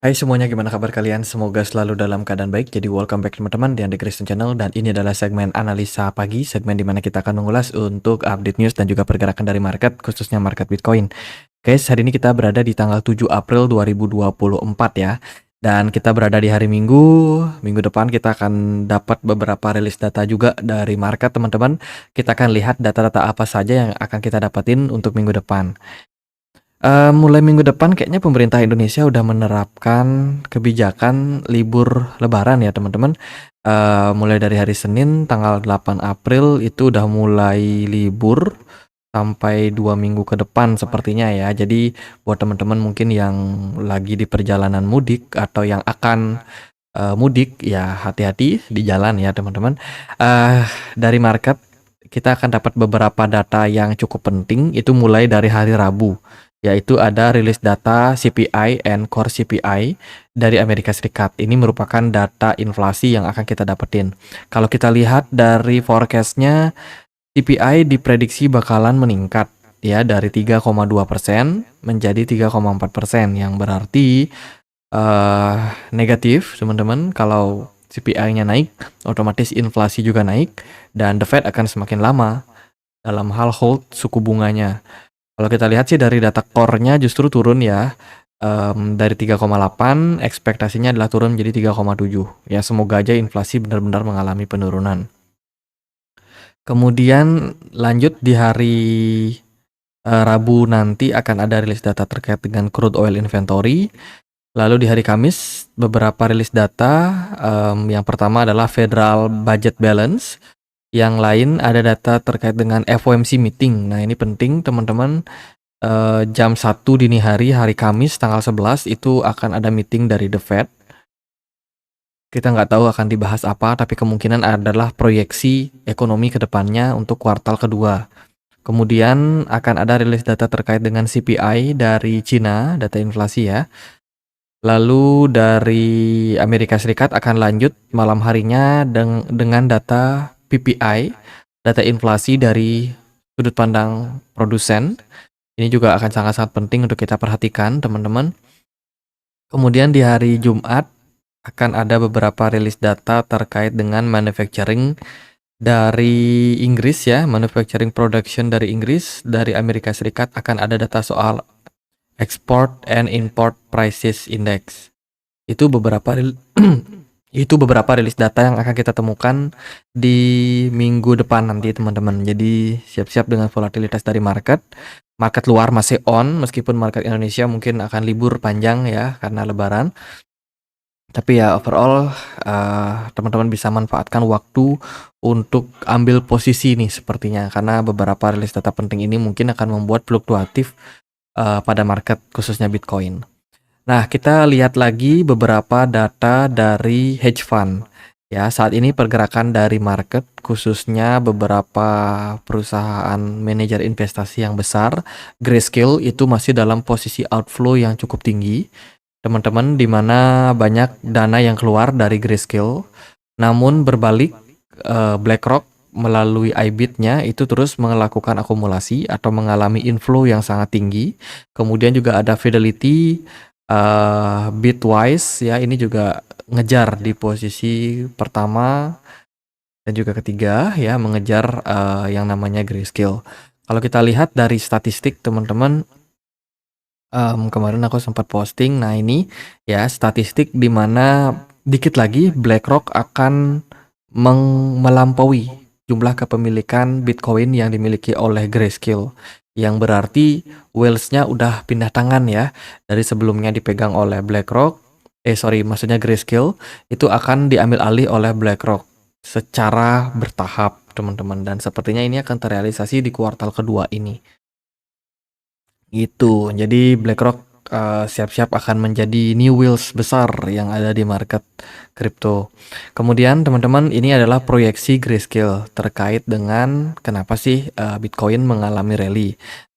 Hai semuanya, gimana kabar kalian? Semoga selalu dalam keadaan baik. Jadi welcome back teman-teman di Andi Kristen Channel, dan ini adalah segmen analisa pagi, segmen dimana kita akan mengulas untuk update news dan juga pergerakan dari market, khususnya market Bitcoin. Guys, hari ini kita berada di tanggal 7 April 2024 ya. Dan kita berada di hari Minggu. Minggu depan kita akan dapat beberapa rilis data juga dari market, teman-teman. Kita akan lihat data-data apa saja yang akan kita dapatin untuk minggu depan. Mulai minggu depan kayaknya pemerintah Indonesia udah menerapkan kebijakan libur lebaran ya teman-teman. Mulai dari hari Senin tanggal 8 April itu udah mulai libur sampai 2 minggu ke depan sepertinya ya. Jadi buat teman-teman mungkin yang lagi di perjalanan mudik atau yang akan mudik ya, hati-hati di jalan ya teman-teman. Dari market kita akan dapat beberapa data yang cukup penting, itu mulai dari hari Rabu, yaitu ada rilis data CPI and Core CPI dari Amerika Serikat. Ini merupakan data inflasi yang akan kita dapetin. Kalau kita lihat dari forecast-nya, CPI diprediksi bakalan meningkat ya dari 3,2% menjadi 3,4%, yang berarti negatif teman-teman. Kalau CPI-nya naik, otomatis inflasi juga naik, dan the Fed akan semakin lama dalam hal hold suku bunganya. Kalau kita lihat sih dari data core-nya justru turun ya. Dari 3,8 ekspektasinya adalah turun menjadi 3,7. Ya semoga aja inflasi benar-benar mengalami penurunan. Kemudian lanjut di hari Rabu nanti akan ada rilis data terkait dengan crude oil inventory. Lalu di hari Kamis beberapa rilis data. Yang pertama adalah Federal Budget Balance. Yang lain ada data terkait dengan FOMC meeting. Nah ini penting teman-teman. Jam 1 dini hari Kamis tanggal 11 itu akan ada meeting dari The Fed. Kita nggak tahu akan dibahas apa, tapi kemungkinan adalah proyeksi ekonomi ke depannya untuk kuartal kedua. Kemudian akan ada rilis data terkait dengan CPI dari Cina, data inflasi ya. Lalu dari Amerika Serikat akan lanjut malam harinya dengan data PPI, data inflasi dari sudut pandang produsen. Ini juga akan sangat-sangat penting untuk kita perhatikan, teman-teman. Kemudian di hari Jumat akan ada beberapa rilis data terkait dengan manufacturing dari Inggris ya, manufacturing production dari Inggris. Dari Amerika Serikat akan ada data soal export and import prices index. Itu beberapa itu beberapa rilis data yang akan kita temukan di minggu depan nanti teman-teman. Jadi siap-siap dengan volatilitas dari market. Market luar masih on, meskipun market Indonesia mungkin akan libur panjang ya karena lebaran. Tapi ya overall teman-teman bisa manfaatkan waktu untuk ambil posisi nih sepertinya, karena beberapa rilis data penting ini mungkin akan membuat fluktuatif pada market khususnya Bitcoin. Nah, kita lihat lagi beberapa data dari hedge fund. Ya, saat ini pergerakan dari market khususnya beberapa perusahaan manajer investasi yang besar, Grayscale itu masih dalam posisi outflow yang cukup tinggi. Teman-teman, di mana banyak dana yang keluar dari Grayscale. Namun berbalik, BlackRock melalui IBIT-nya itu terus melakukan akumulasi atau mengalami inflow yang sangat tinggi. Kemudian juga ada Fidelity, Bitwise ya, ini juga ngejar di posisi pertama dan juga ketiga ya, mengejar yang namanya Grayscale. Kalau kita lihat dari statistik teman-teman, kemarin aku sempat posting. Nah ini ya statistik di mana dikit lagi BlackRock akan melampaui jumlah kepemilikan Bitcoin yang dimiliki oleh Grayscale, yang berarti Wales-nya udah pindah tangan ya. Dari sebelumnya dipegang oleh maksudnya Grayscale, itu akan diambil alih oleh BlackRock secara bertahap teman-teman, dan sepertinya ini akan terrealisasi di kuartal kedua ini. Gitu. Jadi BlackRock siap-siap akan menjadi new whales besar yang ada di market kripto. Kemudian teman-teman, ini adalah proyeksi Grayscale terkait dengan kenapa sih Bitcoin mengalami rally.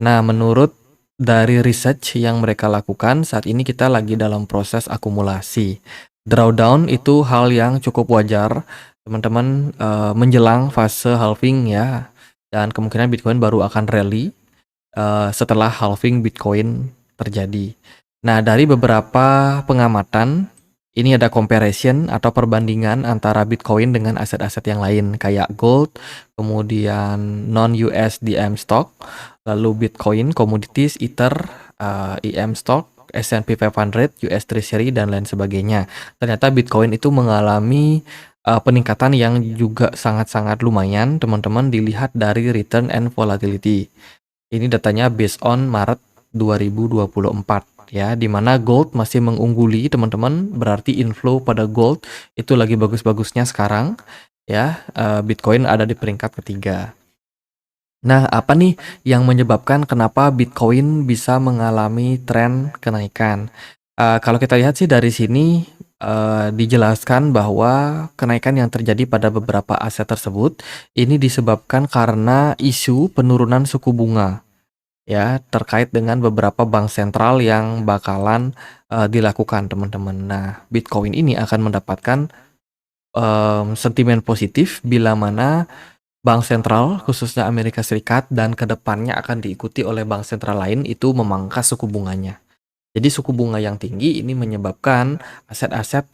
Nah, menurut dari research yang mereka lakukan, saat ini kita lagi dalam proses akumulasi. Drawdown itu hal yang cukup wajar, teman-teman, menjelang fase halving ya. Dan kemungkinan Bitcoin baru akan rally setelah halving Bitcoin terjadi. Nah, dari beberapa pengamatan, ini ada comparison atau perbandingan antara Bitcoin dengan aset-aset yang lain kayak gold, kemudian non-USDM stock, lalu Bitcoin, commodities, Ether, EM stock, S&P 500, US Treasury, dan lain sebagainya. Ternyata Bitcoin itu mengalami peningkatan yang juga sangat-sangat lumayan, teman-teman, dilihat dari return and volatility. Ini datanya based on Maret 2024 ya, di mana gold masih mengungguli teman-teman, berarti inflow pada gold itu lagi bagus-bagusnya sekarang ya. Bitcoin ada di peringkat ketiga. Nah, apa nih yang menyebabkan kenapa Bitcoin bisa mengalami tren kenaikan? Kalau kita lihat sih dari sini dijelaskan bahwa kenaikan yang terjadi pada beberapa aset tersebut ini disebabkan karena isu penurunan suku bunga ya, terkait dengan beberapa bank sentral yang bakalan dilakukan teman-teman. Nah, Bitcoin ini akan mendapatkan sentimen positif bila mana bank sentral khususnya Amerika Serikat dan kedepannya akan diikuti oleh bank sentral lain itu memangkas suku bunganya. Jadi suku bunga yang tinggi ini menyebabkan aset-aset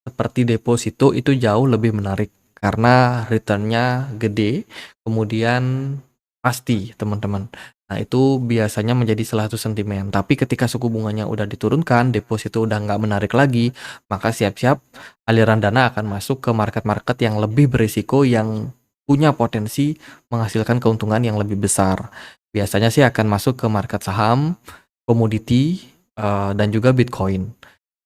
seperti deposito itu jauh lebih menarik karena returnnya gede, kemudian pasti teman-teman. Nah, itu biasanya menjadi salah satu sentimen. Tapi ketika suku bunganya udah diturunkan, deposito udah nggak menarik lagi, maka siap-siap aliran dana akan masuk ke market-market yang lebih berisiko, yang punya potensi menghasilkan keuntungan yang lebih besar. Biasanya sih akan masuk ke market saham, komoditi, dan juga Bitcoin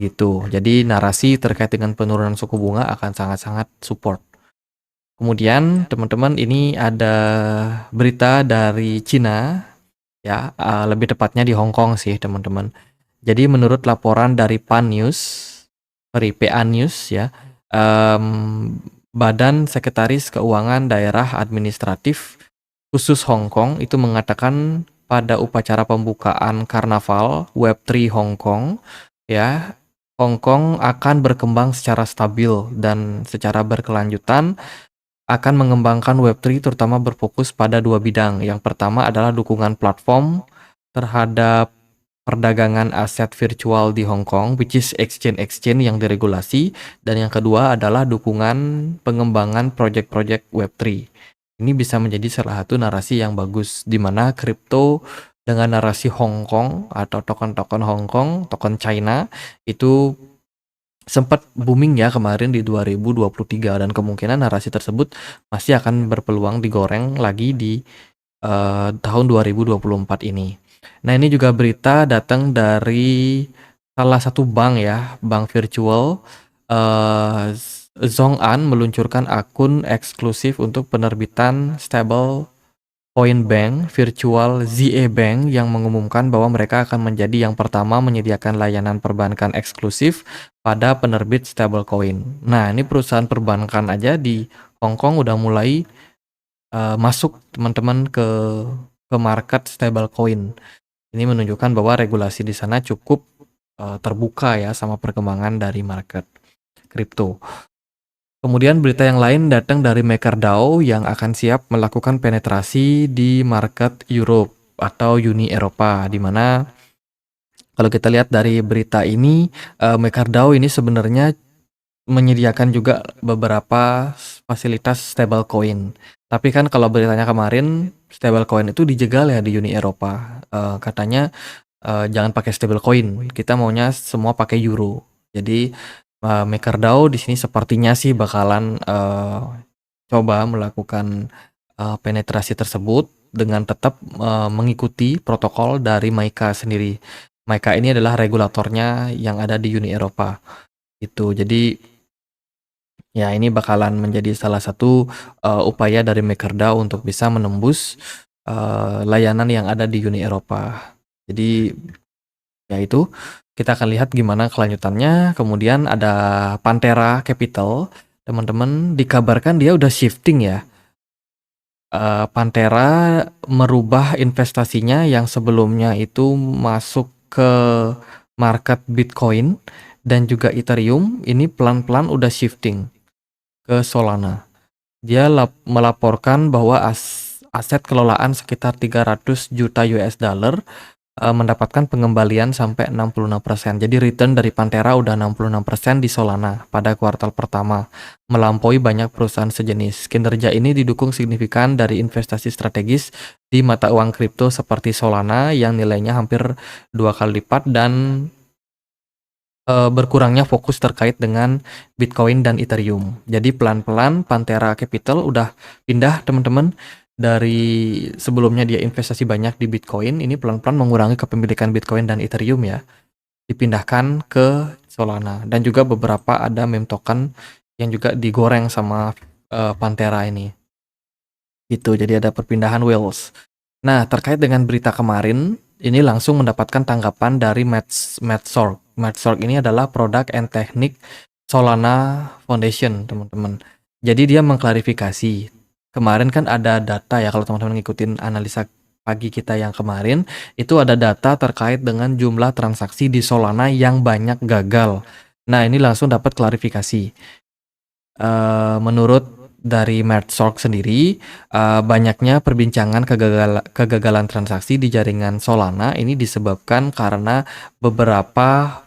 gitu. Jadi narasi terkait dengan penurunan suku bunga akan sangat-sangat support. Kemudian teman-teman, ini ada berita dari Cina ya, lebih tepatnya di Hong Kong sih teman-teman. Jadi menurut laporan dari PA News ya, Badan Sekretaris Keuangan Daerah Administratif Khusus Hong Kong itu mengatakan pada upacara pembukaan Karnaval Web3 Hong Kong ya, Hong Kong akan berkembang secara stabil dan secara berkelanjutan, akan mengembangkan Web3 terutama berfokus pada dua bidang. Yang pertama adalah dukungan platform terhadap perdagangan aset virtual di Hong Kong, which is exchange yang diregulasi, dan yang kedua adalah dukungan pengembangan project-project Web3. Ini bisa menjadi salah satu narasi yang bagus, di mana kripto dengan narasi Hong Kong atau token-token Hong Kong, token China, itu sempat booming ya kemarin di 2023, dan kemungkinan narasi tersebut masih akan berpeluang digoreng lagi di tahun 2024 ini. Nah, ini juga berita datang dari salah satu bank ya, bank virtual. ZhongAn meluncurkan akun eksklusif untuk penerbitan stable coin bank virtual ZA Bank yang mengumumkan bahwa mereka akan menjadi yang pertama menyediakan layanan perbankan eksklusif pada penerbit stablecoin. Nah, ini perusahaan perbankan aja di Hong Kong udah mulai masuk teman-teman ke market stablecoin. Ini menunjukkan bahwa regulasi di sana cukup terbuka ya sama perkembangan dari market kripto. Kemudian berita yang lain datang dari MakerDAO yang akan siap melakukan penetrasi di market Europe atau Uni Eropa, di mana kalau kita lihat dari berita ini, MakerDAO ini sebenarnya menyediakan juga beberapa fasilitas stablecoin. Tapi kan kalau beritanya kemarin, stablecoin itu dijegal ya di Uni Eropa. Katanya jangan pakai stablecoin, kita maunya semua pakai euro. Jadi MakerDAO di sini sepertinya sih bakalan coba melakukan penetrasi tersebut dengan tetap mengikuti protokol dari MiCA sendiri. MiCA ini adalah regulatornya yang ada di Uni Eropa. Itu. Jadi ya, ini bakalan menjadi salah satu upaya dari MakerDAO untuk bisa menembus layanan yang ada di Uni Eropa. Jadi ya itu, kita akan lihat gimana kelanjutannya. Kemudian ada Pantera Capital, teman-teman, dikabarkan dia udah shifting ya. Pantera merubah investasinya yang sebelumnya itu masuk ke market Bitcoin dan juga Ethereum, ini pelan-pelan udah shifting ke Solana. Dia melaporkan bahwa aset kelolaan sekitar 300 juta US dollar mendapatkan pengembalian sampai 66%. Jadi return dari Pantera udah 66% di Solana pada kuartal pertama, melampaui banyak perusahaan sejenis. Kinerja ini didukung signifikan dari investasi strategis di mata uang kripto seperti Solana yang nilainya hampir 2 kali lipat dan berkurangnya fokus terkait dengan Bitcoin dan Ethereum. Jadi pelan-pelan Pantera Capital udah pindah teman-teman dari sebelumnya dia investasi banyak di Bitcoin, ini pelan-pelan mengurangi kepemilikan Bitcoin dan Ethereum ya, dipindahkan ke Solana dan juga beberapa ada meme token yang juga digoreng sama Pantera ini. Gitu, jadi ada perpindahan whales. Nah, terkait dengan berita kemarin, ini langsung mendapatkan tanggapan dari Matt Sorg ini adalah produk and teknik Solana Foundation, teman-teman. Jadi dia mengklarifikasi. Kemarin kan ada data ya, kalau teman-teman ngikutin analisa pagi kita yang kemarin, itu ada data terkait dengan jumlah transaksi di Solana yang banyak gagal. Nah, ini langsung dapat klarifikasi. Menurut dari Mertzorg sendiri, banyaknya perbincangan kegagalan transaksi di jaringan Solana ini disebabkan karena beberapa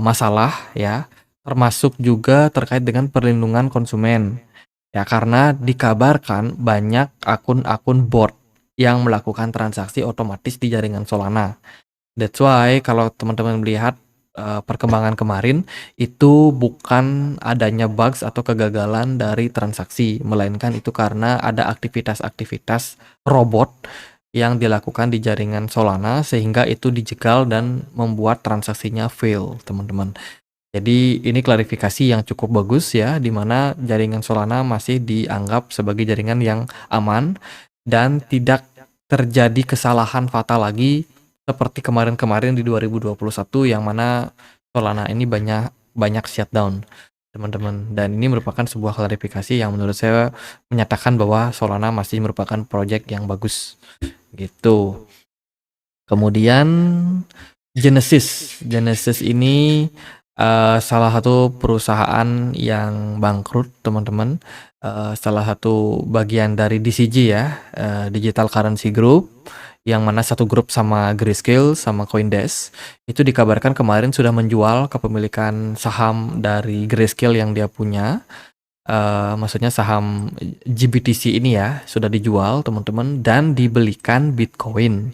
masalah ya, termasuk juga terkait dengan perlindungan konsumen. Ya, karena dikabarkan banyak akun-akun bot yang melakukan transaksi otomatis di jaringan Solana. That's why kalau teman-teman melihat perkembangan kemarin itu bukan adanya bugs atau kegagalan dari transaksi, melainkan itu karena ada aktivitas-aktivitas robot yang dilakukan di jaringan Solana sehingga itu dijegal dan membuat transaksinya fail, teman-teman. Jadi ini klarifikasi yang cukup bagus ya, di mana jaringan Solana masih dianggap sebagai jaringan yang aman dan tidak terjadi kesalahan fatal lagi seperti kemarin-kemarin di 2021 yang mana Solana ini banyak shutdown, teman-teman. Dan ini merupakan sebuah klarifikasi yang menurut saya menyatakan bahwa Solana masih merupakan project yang bagus gitu. Kemudian Genesis ini salah satu perusahaan yang bangkrut, teman-teman. Salah satu bagian dari DCG ya, Digital Currency Group, yang mana satu grup sama Grayscale sama Coindesk. Itu dikabarkan kemarin sudah menjual kepemilikan saham dari Grayscale yang dia punya. Maksudnya saham GBTC ini ya, sudah dijual teman-teman dan dibelikan Bitcoin.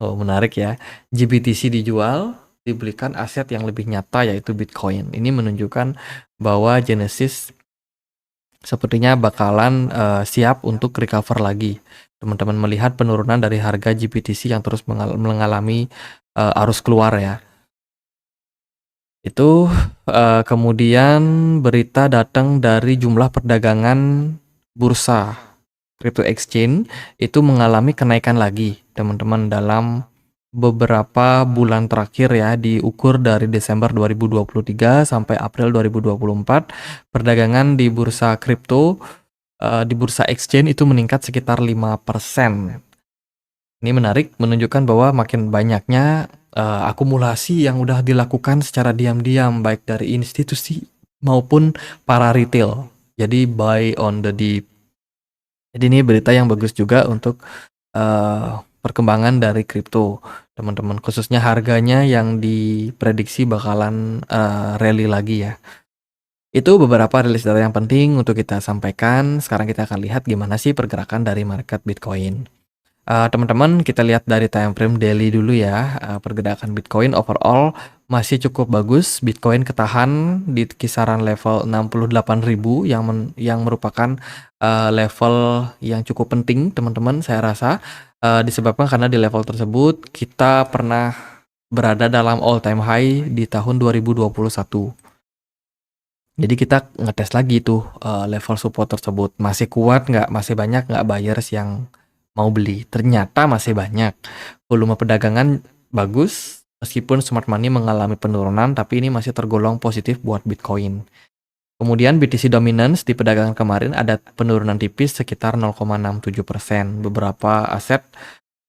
Oh, menarik ya. GBTC dijual, dibelikan aset yang lebih nyata yaitu Bitcoin. Ini menunjukkan bahwa Genesis sepertinya bakalan siap untuk recover lagi. Teman-teman melihat penurunan dari harga GBTC yang terus mengalami arus keluar ya. Itu kemudian berita datang dari jumlah perdagangan bursa crypto exchange itu mengalami kenaikan lagi, teman-teman, dalam beberapa bulan terakhir ya, diukur dari Desember 2023 sampai April 2024, perdagangan di bursa kripto di bursa exchange itu meningkat sekitar 5%. Ini menarik, menunjukkan bahwa makin banyaknya akumulasi yang udah dilakukan secara diam-diam baik dari institusi maupun para retail. Jadi buy on the deep. Jadi ini berita yang bagus juga untuk perkembangan dari kripto, teman-teman. Khususnya harganya yang diprediksi bakalan rally lagi ya. Itu beberapa rilis data yang penting untuk kita sampaikan. Sekarang kita akan lihat gimana sih pergerakan dari market Bitcoin. Teman-teman, kita lihat dari time frame daily dulu ya. Pergerakan Bitcoin overall masih cukup bagus. Bitcoin ketahan di kisaran level 68.000 yang merupakan level yang cukup penting, teman-teman. Saya rasa disebabkan karena di level tersebut kita pernah berada dalam all time high di tahun 2021. Jadi kita ngetes lagi tuh level support tersebut. Masih kuat nggak? Masih banyak nggak buyers yang mau beli? Ternyata masih banyak. Volume perdagangan bagus, meskipun smart money mengalami penurunan, tapi ini masih tergolong positif buat Bitcoin. Kemudian BTC dominance di perdagangan kemarin ada penurunan tipis sekitar 0,67%. Beberapa aset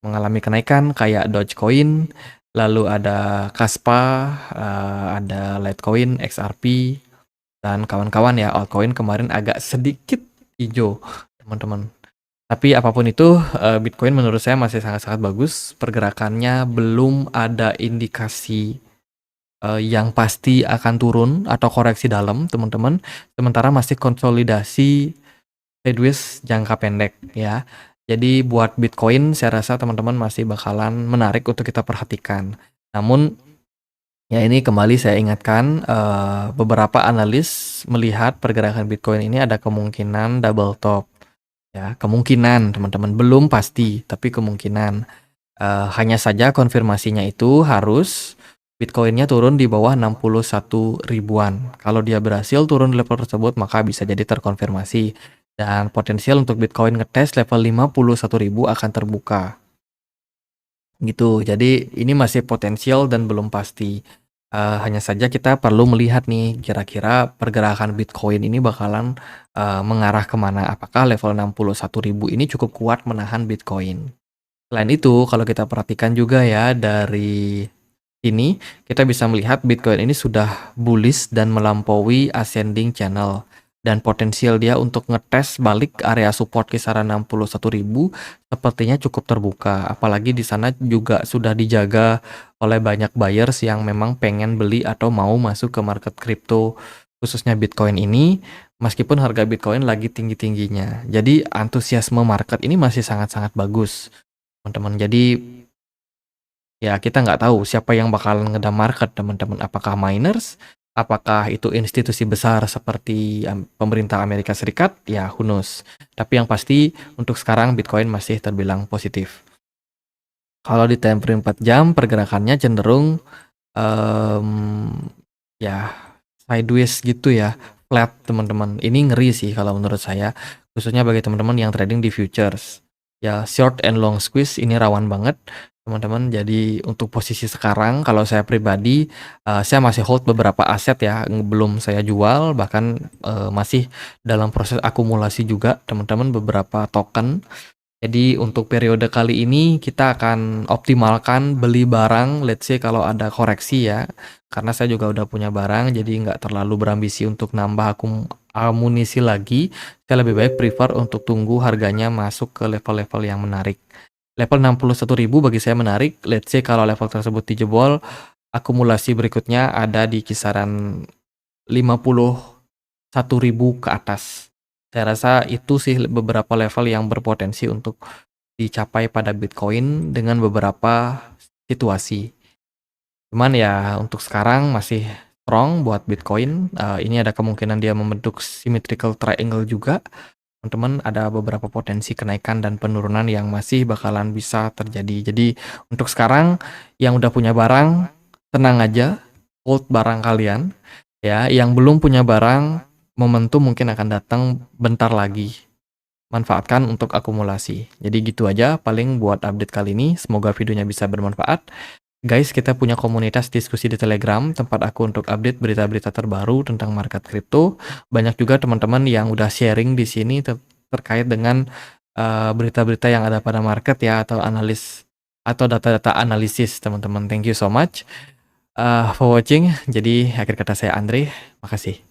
mengalami kenaikan kayak Dogecoin, lalu ada Kaspa, ada Litecoin, XRP, dan kawan-kawan ya. Altcoin kemarin agak sedikit hijau, teman-teman. Tapi apapun itu, Bitcoin menurut saya masih sangat-sangat bagus, pergerakannya belum ada indikasi, yang pasti akan turun atau koreksi dalam, teman-teman. Sementara masih konsolidasi sideways jangka pendek ya. Jadi buat Bitcoin saya rasa teman-teman masih bakalan menarik untuk kita perhatikan. Namun ya ini kembali saya ingatkan, beberapa analis melihat pergerakan Bitcoin ini ada kemungkinan double top ya, kemungkinan teman-teman, belum pasti tapi kemungkinan. Hanya saja konfirmasinya itu harus Bitcoin-nya turun di bawah 61 ribuan. Kalau dia berhasil turun di level tersebut maka bisa jadi terkonfirmasi. Dan potensial untuk Bitcoin ngetes level 51.000 akan terbuka. Gitu. Jadi ini masih potensial dan belum pasti. Hanya saja kita perlu melihat nih kira-kira pergerakan Bitcoin ini bakalan mengarah kemana. Apakah level 61.000 ini cukup kuat menahan Bitcoin? Selain itu, kalau kita perhatikan juga ya dari ini, kita bisa melihat Bitcoin ini sudah bullish dan melampaui ascending channel. Dan potensial dia untuk ngetes balik area support kisaran 61.000 sepertinya cukup terbuka. Apalagi di sana juga sudah dijaga oleh banyak buyers yang memang pengen beli atau mau masuk ke market crypto, khususnya Bitcoin ini, meskipun harga Bitcoin lagi tinggi-tingginya. Jadi antusiasme market ini masih sangat-sangat bagus, teman-teman. Jadi ya kita nggak tahu siapa yang bakal ngedam market, teman-teman. Apakah miners? Apakah itu institusi besar seperti pemerintah Amerika Serikat? Ya, who knows. Tapi yang pasti untuk sekarang Bitcoin masih terbilang positif. Kalau di time frame 4 jam pergerakannya cenderung ya sideways gitu ya, flat teman-teman. Ini ngeri sih kalau menurut saya, khususnya bagi teman-teman yang trading di futures. Ya short and long squeeze ini rawan banget teman-teman. Jadi untuk posisi sekarang kalau saya pribadi, saya masih hold beberapa aset ya, belum saya jual, bahkan masih dalam proses akumulasi juga teman-teman beberapa token. Jadi untuk periode kali ini kita akan optimalkan beli barang, let's say kalau ada koreksi ya, karena saya juga udah punya barang, jadi nggak terlalu berambisi untuk nambah amunisi lagi. Saya lebih baik prefer untuk tunggu harganya masuk ke level-level yang menarik. Level 61.000 bagi saya menarik, let's say kalau level tersebut dijebol, akumulasi berikutnya ada di kisaran 51.000 ke atas. Saya rasa itu sih beberapa level yang berpotensi untuk dicapai pada Bitcoin dengan beberapa situasi. Cuman ya untuk sekarang masih strong buat Bitcoin. Ini ada kemungkinan dia membentuk symmetrical triangle juga. Teman-teman, ada beberapa potensi kenaikan dan penurunan yang masih bakalan bisa terjadi. Jadi untuk sekarang yang udah punya barang tenang aja, hold barang kalian. Ya, yang belum punya barang, momentum mungkin akan datang bentar lagi. Manfaatkan untuk akumulasi. Jadi gitu aja paling buat update kali ini. Semoga videonya bisa bermanfaat. Guys, kita punya komunitas diskusi di Telegram, tempat aku untuk update berita-berita terbaru tentang market crypto. Banyak juga teman-teman yang udah sharing di sini terkait dengan berita-berita yang ada pada market ya, atau analis atau data-data analisis, teman-teman. Thank you so much for watching. Jadi akhir kata saya Andre, makasih.